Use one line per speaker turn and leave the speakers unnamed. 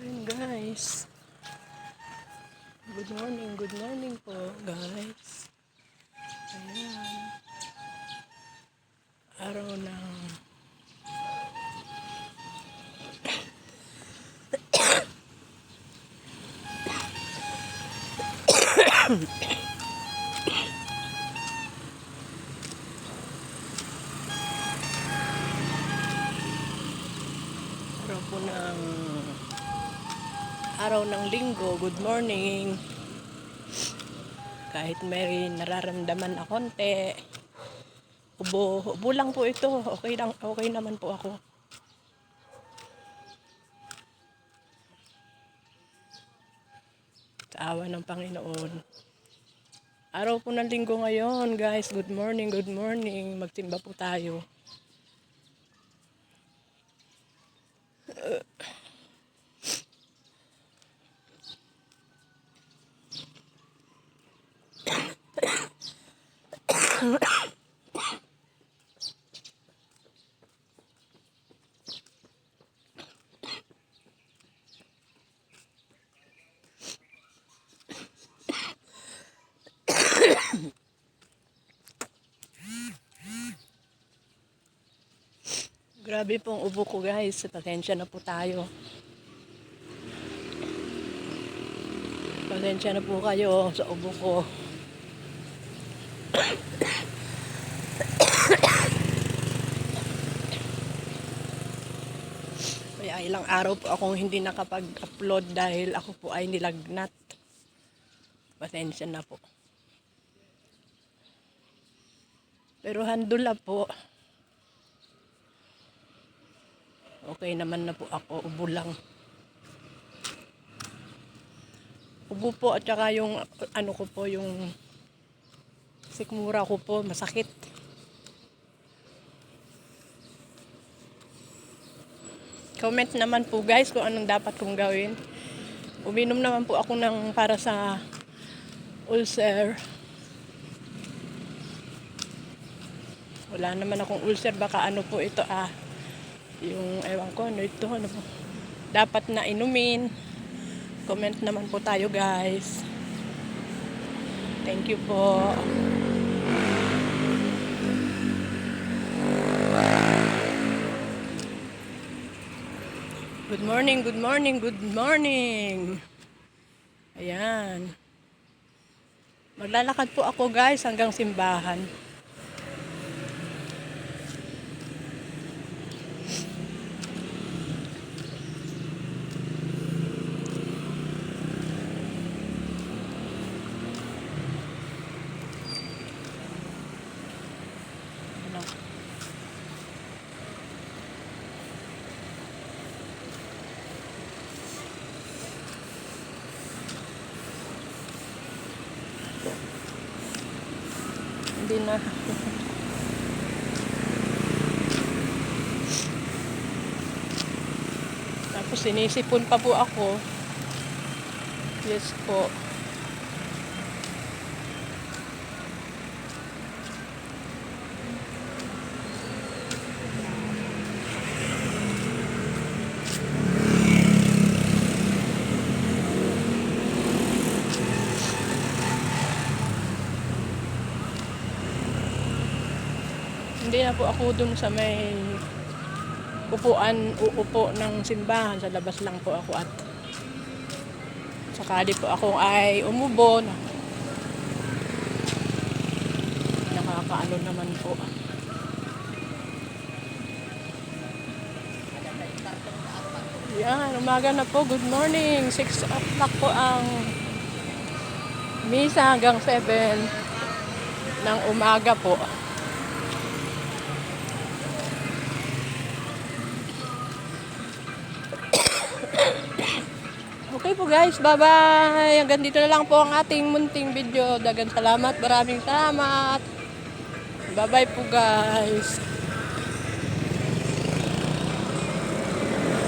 Ayun guys. Good morning po guys. Ayan. Araw ng araw po ng araw ng linggo. Good morning. Kahit may nararamdaman na konti, ubo lang po ito. Okay lang, okay naman po ako. Sa awa ng Panginoon. Araw po ng linggo ngayon, guys. Good morning, good morning. Magsimba po tayo. Grabe pong ubo ko guys. Pasensya na po tayo. Pasensya na po kayo sa ubo ko. Kaya ilang araw po akong hindi nakapag-upload dahil ako po ay nilagnat. Pasensya na po. Pero handula po. Okay naman na po ako. Ubo lang. Ubo po at saka yung ano ko po, yung sikmura ko po masakit. Comment naman po guys kung anong dapat kong gawin. Uminom naman po ako ng para sa ulcer. Wala naman akong ulcer, baka ano po ito yung ewan ko ano ito, ano po dapat na inumin. Comment naman po tayo guys. Thank you po. Good morning, good morning, good morning. Ayan. Maglalakad po ako guys hanggang simbahan. Hindi na. Tapos sinisipon pa po ako. Yes po. Hindi na po ako dun sa may uupo ng simbahan. Sa labas lang po ako at sakali po ako ay umubo. Nakakaano naman po. Yan, umaga na po. Good morning. 6 o'clock po ang misa hanggang 7 ng umaga po. Okay po guys, bye-bye. Hanggang dito na lang po ang ating munting video. Dagang salamat, maraming salamat. Bye-bye po guys.